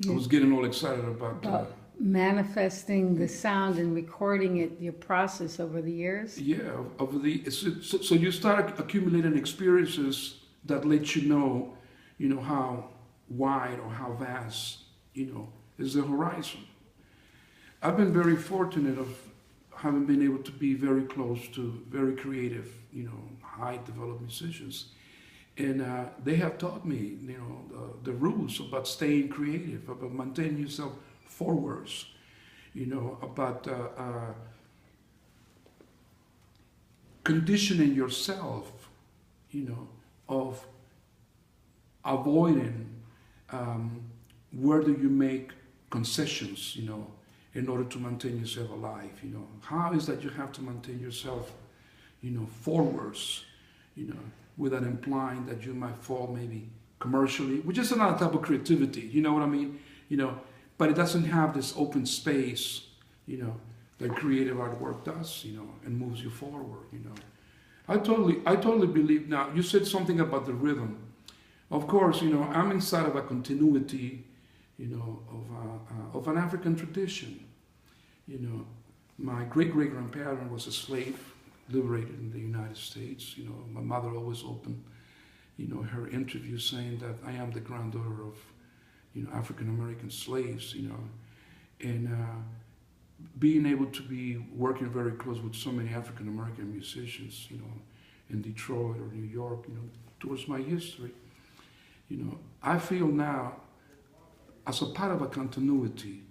I was getting all excited about manifesting the sound and recording it, your process over the years. yeah, of the so you start accumulating experiences that let you know how wide or how vast, is the horizon. I've been very fortunate of having been able to be very close to very creative, high developed musicians. And they have taught me, the rules about staying creative, about maintaining yourself forwards, about conditioning yourself, of avoiding where do you make concessions, in order to maintain yourself alive, How is that you have to maintain yourself, forwards, without implying that you might fall maybe commercially, which is another type of creativity, you know what I mean? But it doesn't have this open space, that creative artwork does, and moves you forward, I totally believe. Now, you said something about the rhythm. Of course, I'm inside of a continuity, of an African tradition. My great-great-grandparent was a slave, liberated in the United States. My mother always opened, her interview saying that I am the granddaughter of, African-American slaves, and being able to be working very close with so many African-American musicians, in Detroit or New York, towards my history, I feel now as a part of a continuity,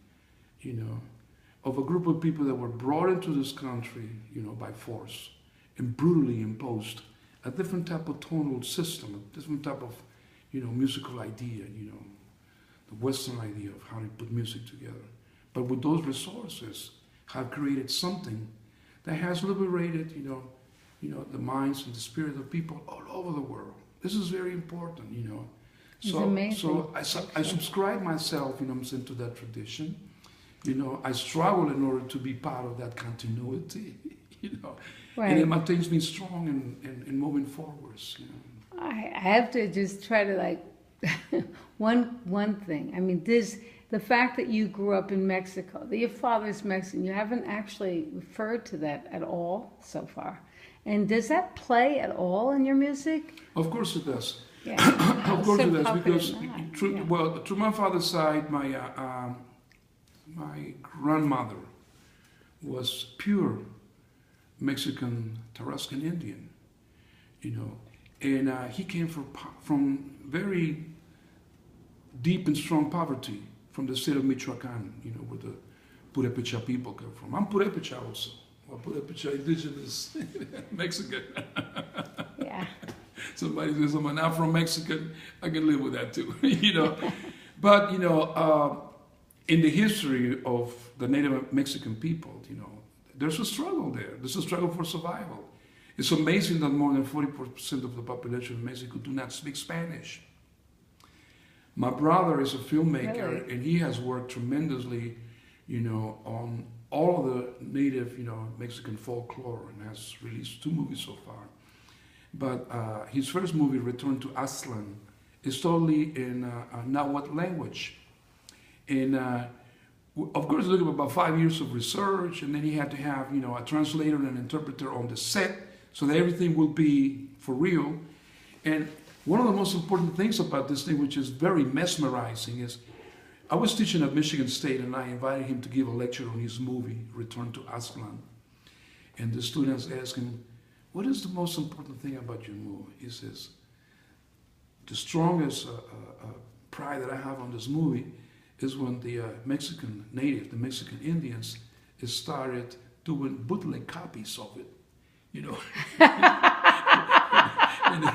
of a group of people that were brought into this country, by force and brutally imposed a different type of tonal system, a different type of, musical idea, the Western idea of how to put music together. But with those resources, have created something that has liberated, the minds and the spirit of people all over the world. This is very important, It's amazing. So I subscribe myself, into that tradition. I struggle in order to be part of that continuity, Right. and it maintains me strong and moving forwards. I have to just try to one thing. I mean, the fact that you grew up in Mexico, that your father's Mexican, you haven't actually referred to that at all so far. And does that play at all in your music? Of course it does. Yeah. Of course So it does, how could because it not? through my father's side, my grandmother was pure Mexican Tarascan Indian, and he came from very deep and strong poverty from the state of Michoacan, where the Purepecha people come from. I'm Purepecha also. Well, Purepecha indigenous Mexican. Yeah. Somebody says I'm an Afro-Mexican, I can live with that too, But, in the history of the Native Mexican people, there's a struggle there. There's a struggle for survival. It's amazing that more than 40% of the population of Mexico do not speak Spanish. My brother is a filmmaker, Really? and he has worked tremendously, on all of the native, Mexican folklore, and has released 2 movies so far. But his first movie, Return to Aztlan, is totally in Nahuatl language. And of course, it took him about 5 years of research, and then he had to have, a translator and an interpreter on the set, so that everything will be for real. And one of the most important things about this thing, which is very mesmerizing, is I was teaching at Michigan State, and I invited him to give a lecture on his movie, Return to Aztlan. And the students asked him, what is the most important thing about your movie? He says, the strongest pride that I have on this movie is when the Mexican native, the Mexican Indians, started doing bootleg copies of it, and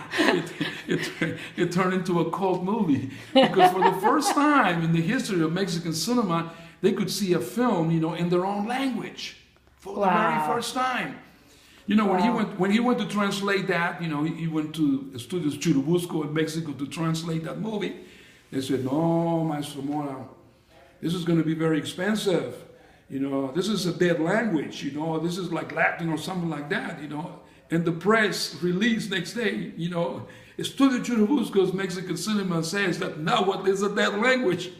it turned into a cult movie, because for the first time in the history of Mexican cinema, they could see a film, in their own language for the very first time. When he went to translate that, he went to the studios Churubusco in Mexico to translate that movie. They said, no, Maestro Mora, this is going to be very expensive. This is a dead language. This is like Latin or something like that. And the press released next day, Studio Churubusco's Mexican cinema says that Nahuatl is a dead language.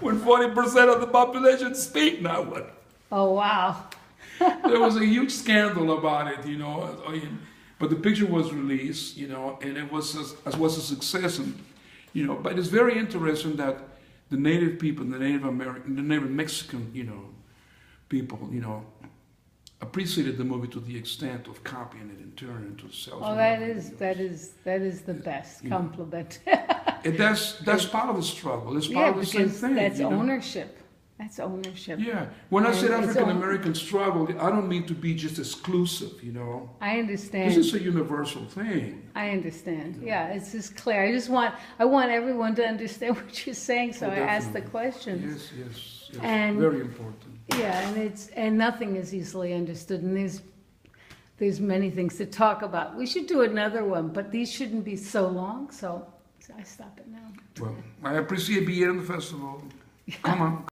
when 40% of the population speak now. Oh, wow. There was a huge scandal about it, you know. But the picture was released, you know, and it was a success. And, you know, but it's very interesting that the native people, the Native American, the Native Mexican, you know, people, you know, appreciated the movie to the extent of copying it and turning it into a self. Oh, that is the best compliment. And that's part of the struggle. It's part of the same thing. That's you know? ownership. That's ownership. Yeah. When I said African American struggle, I don't mean to be just exclusive, you know. I understand. This is a universal thing. I understand. Yeah, it's just clear. I want everyone to understand what you're saying, so I ask the questions. Yes. And very important. Yeah, and nothing is easily understood, and there's many things to talk about. We should do another one, but these shouldn't be so long, so I stop it now. Well, I appreciate being in the festival. Come on.